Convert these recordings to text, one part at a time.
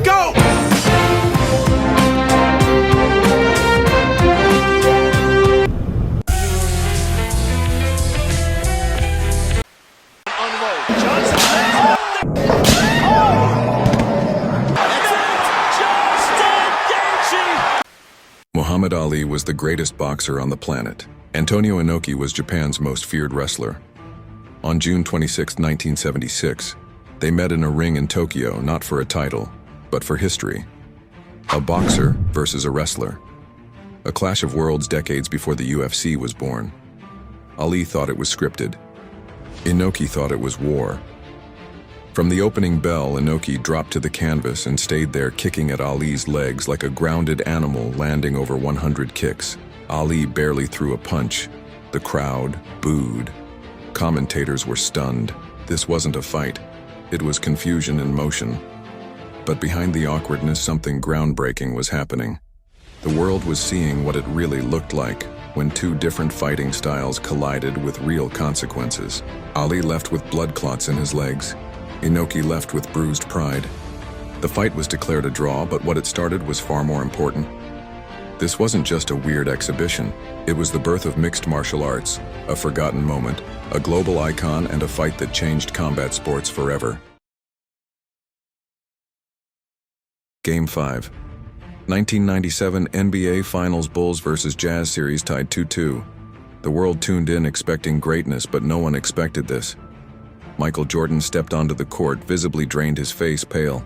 Go! Muhammad Ali was the greatest boxer on the planet. Antonio Inoki was Japan's most feared wrestler. On June 26, 1976, they met in a ring in Tokyo, not for a title, but for history. A boxer versus a wrestler. A clash of worlds decades before the UFC was born. Ali thought it was scripted. Inoki thought it was war. From the opening bell, Inoki dropped to the canvas and stayed there kicking at Ali's legs like a grounded animal, landing over 100 kicks. Ali barely threw a punch. The crowd booed. Commentators were stunned. This wasn't a fight. It was confusion in motion. But behind the awkwardness, something groundbreaking was happening. The world was seeing what it really looked like when two different fighting styles collided with real consequences. Ali left with blood clots in his legs. Inoki left with bruised pride. The fight was declared a draw, but what it started was far more important. This wasn't just a weird exhibition. It was the birth of mixed martial arts, a forgotten moment, a global icon, and a fight that changed combat sports forever. Game 5. 1997 NBA Finals, Bulls vs. Jazz series tied 2-2. The world tuned in expecting greatness, but no one expected this. Michael Jordan stepped onto the court, visibly drained, his face pale,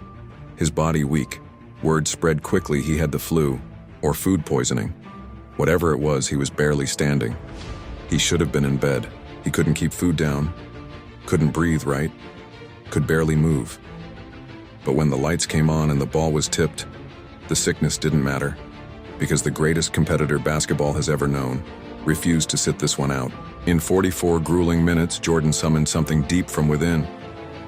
his body weak. Word spread quickly he had the flu, or food poisoning. Whatever it was, he was barely standing. He should have been in bed. He couldn't keep food down, couldn't breathe right, could barely move. But when the lights came on and the ball was tipped, the sickness didn't matter, because the greatest competitor basketball has ever known refused to sit this one out. In 44 grueling minutes, Jordan summoned something deep from within.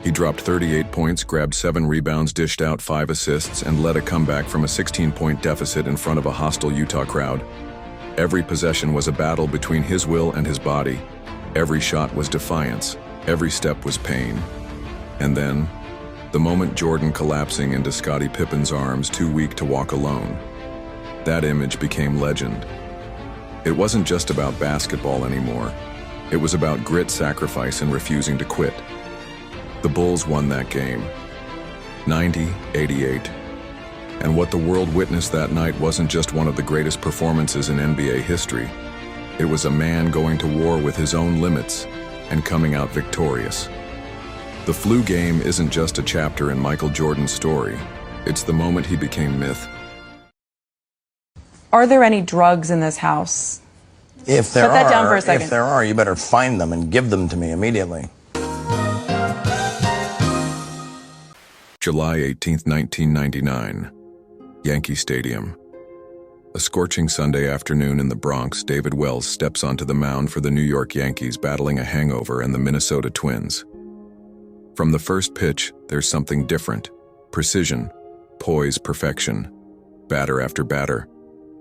He dropped 38 points, grabbed 7 rebounds, dished out 5 assists, and led a comeback from a 16-point deficit in front of a hostile Utah crowd. Every possession was a battle between his will and his body. Every shot was defiance. Every step was pain. And then, the moment Jordan collapsing into Scottie Pippen's arms, too weak to walk alone. That image became legend. It wasn't just about basketball anymore. It was about grit, sacrifice, and refusing to quit. The Bulls won that game, 90-88. And what the world witnessed that night wasn't just one of the greatest performances in NBA history. It was a man going to war with his own limits and coming out victorious. The flu game isn't just a chapter in Michael Jordan's story. It's the moment he became myth. Are there any drugs in this house? If there Put that down for a second. If there are, you better find them and give them to me immediately. July 18, 1999, Yankee Stadium. A scorching Sunday afternoon in the Bronx, David Wells steps onto the mound for the New York Yankees, battling a hangover and the Minnesota Twins. From the first pitch, there's something different. Precision, poise, perfection. Batter after batter,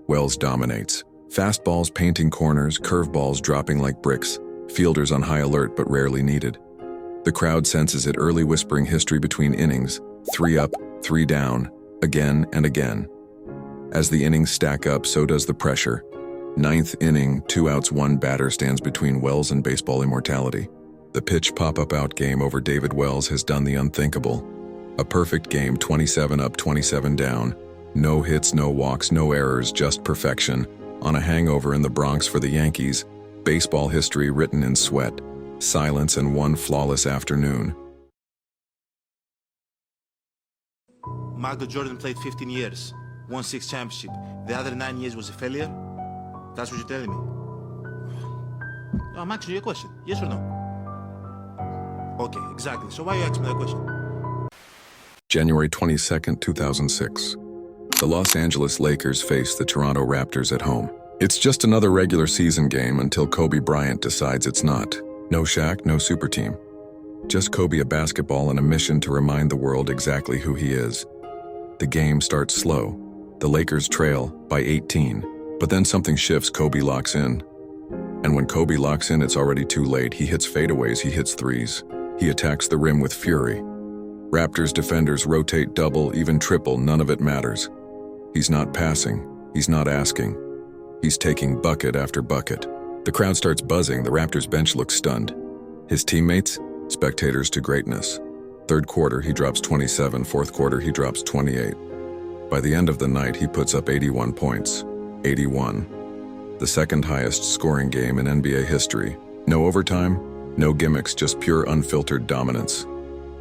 Wells dominates. Fastballs painting corners, curveballs dropping like bricks, fielders on high alert but rarely needed. The crowd senses it, early whispering history between innings, 3 up, 3 down, again and again. As the innings stack up, so does the pressure. 9th inning, 2 outs, 1 batter stands between Wells and baseball immortality. The pitch pop-up out game over David Wells has done the unthinkable. A perfect game, 27 up, 27 down. No hits, no walks, no errors, just perfection. On a hangover in the Bronx for the Yankees, baseball history written in sweat, silence, and one flawless afternoon. Michael Jordan played 15 years, won 6 championships. The other 9 years was a failure? That's what you're telling me? No, I'm asking you a question. Yes or no? Okay, exactly. So why are you asking me that question? January 22, 2006. The Los Angeles Lakers face the Toronto Raptors at home. It's just another regular season game until Kobe Bryant decides it's not. No Shaq, no super team. Just Kobe, a basketball, and a mission to remind the world exactly who he is. The game starts slow. The Lakers trail by 18, but then something shifts. Kobe locks in. And when Kobe locks in, it's already too late. He hits fadeaways, he hits threes. He attacks the rim with fury. Raptors defenders rotate double, even triple, none of it matters. He's not passing, he's not asking. He's taking bucket after bucket. The crowd starts buzzing, the Raptors bench looks stunned. His teammates? Spectators to greatness. Third quarter, he drops 27, fourth quarter, he drops 28. By the end of the night, he puts up 81 points. 81. The second highest scoring game in NBA history. No overtime, no gimmicks, just pure unfiltered dominance.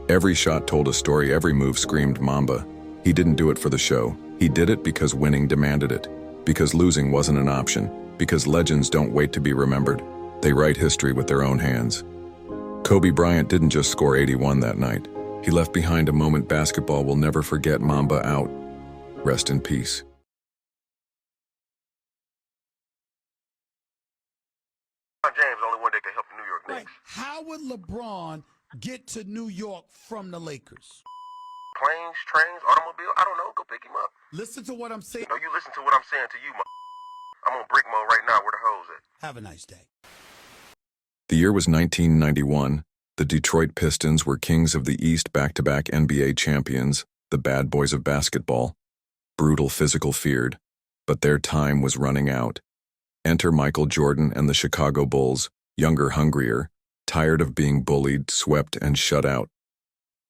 Every shot told a story, every move screamed Mamba. He didn't do it for the show. He did it because winning demanded it. Because losing wasn't an option. Because legends don't wait to be remembered. They write history with their own hands. Kobe Bryant didn't just score 81 that night. He left behind a moment basketball will never forget. Mamba out. Rest in peace. James, only one that can help the New York Right. Knicks. How would LeBron get to New York from the Lakers? Planes, trains, automobile, I don't know. Go pick him up. Listen to what I'm saying. No, you listen to what I'm saying to you, I'm on brick mode right now. Where the hoes at? Have a nice day. The year was 1991. The Detroit Pistons were kings of the East, back-to-back NBA champions, the bad boys of basketball. Brutal, physical, feared. But their time was running out. Enter Michael Jordan and the Chicago Bulls, younger, hungrier, tired of being bullied, swept, and shut out.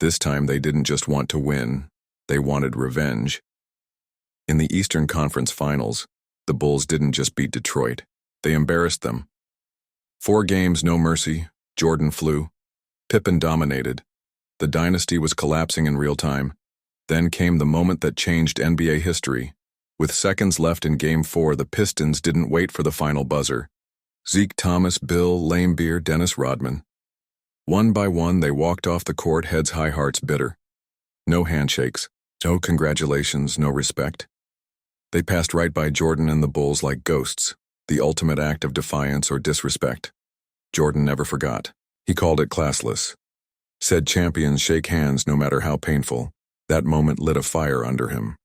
This time they didn't just want to win, they wanted revenge. In the Eastern Conference Finals, the Bulls didn't just beat Detroit, they embarrassed them. 4 games, no mercy, Jordan flew. Pippen dominated. The dynasty was collapsing in real time. Then came the moment that changed NBA history. With seconds left in Game 4, the Pistons didn't wait for the final buzzer. Zeke Thomas, Bill Laimbeer, Dennis Rodman. One by one, they walked off the court, heads high, hearts bitter. No handshakes, no congratulations, no respect. They passed right by Jordan and the Bulls like ghosts, the ultimate act of defiance or disrespect. Jordan never forgot. He called it classless. Said champions shake hands no matter how painful. That moment lit a fire under him.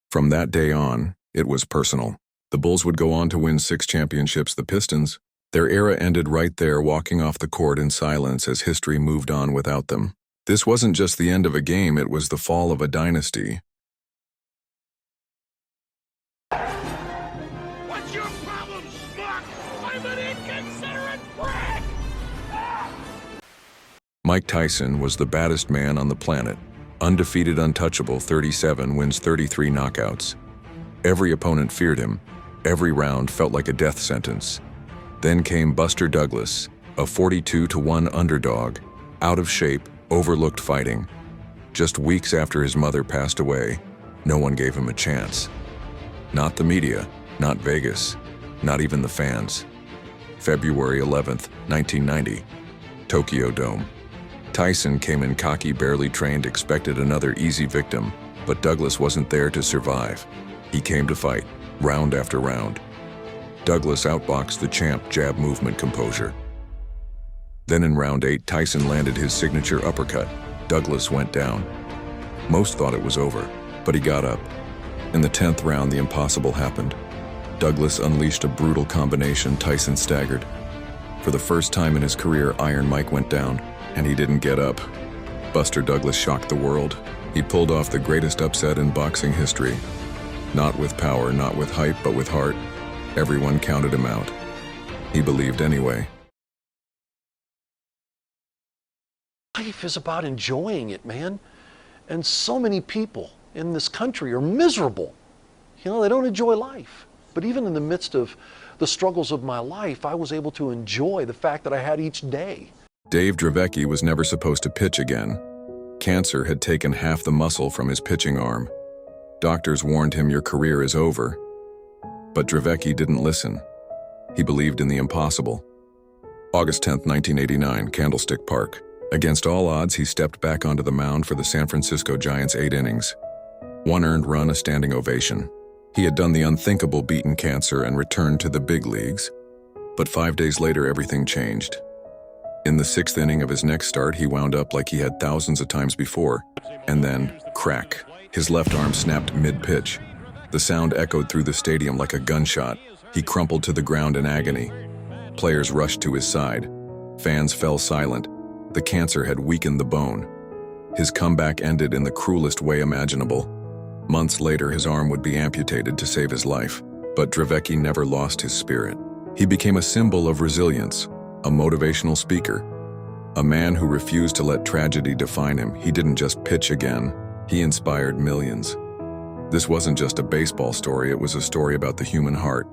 From that day on, it was personal. The Bulls would go on to win 6 championships. The Pistons, their era ended right there, walking off the court in silence as history moved on without them. This wasn't just the end of a game, it was the fall of a dynasty. What's your problem, schmuck? I'm an inconsiderate prick! Mike Tyson was the baddest man on the planet. Undefeated, untouchable, 37 wins, 33 knockouts. Every opponent feared him. Every round felt like a death sentence. Then came Buster Douglas, a 42-1 underdog, out of shape, overlooked fighting. Just weeks after his mother passed away, no one gave him a chance. Not the media, not Vegas, not even the fans. February 11th, 1990, Tokyo Dome. Tyson came in cocky, barely trained, expected another easy victim, but Douglas wasn't there to survive. He came to fight, round after round. Douglas outboxed the champ, jab, movement, composure. Then in round 8, Tyson landed his signature uppercut. Douglas went down. Most thought it was over, but he got up. In the 10th round, the impossible happened. Douglas unleashed a brutal combination. Tyson staggered. For the first time in his career, Iron Mike went down, and he didn't get up. Buster Douglas shocked the world. He pulled off the greatest upset in boxing history. Not with power, not with hype, but with heart. Everyone counted him out. He believed anyway. Life is about enjoying it, man. And so many people in this country are miserable. You know, they don't enjoy life. But even in the midst of the struggles of my life, I was able to enjoy the fact that I had each day. Dave Dravecky was never supposed to pitch again. Cancer had taken half the muscle from his pitching arm. Doctors warned him, your career is over. But Dravecky didn't listen. He believed in the impossible. August 10th, 1989, Candlestick Park. Against all odds, he stepped back onto the mound for the San Francisco Giants' 8 innings. 1 earned run, a standing ovation. He had done the unthinkable, beaten cancer, and returned to the big leagues. But 5 days later, everything changed. In the 6th inning of his next start, he wound up like he had thousands of times before. And then, crack. His left arm snapped mid-pitch. The sound echoed through the stadium like a gunshot. He crumpled to the ground in agony. Players rushed to his side. Fans fell silent. The cancer had weakened the bone. His comeback ended in the cruelest way imaginable. Months later, his arm would be amputated to save his life, but Dravecky never lost his spirit. He became a symbol of resilience, a motivational speaker, a man who refused to let tragedy define him. He didn't just pitch again, he inspired millions. This wasn't just a baseball story, it was a story about the human heart,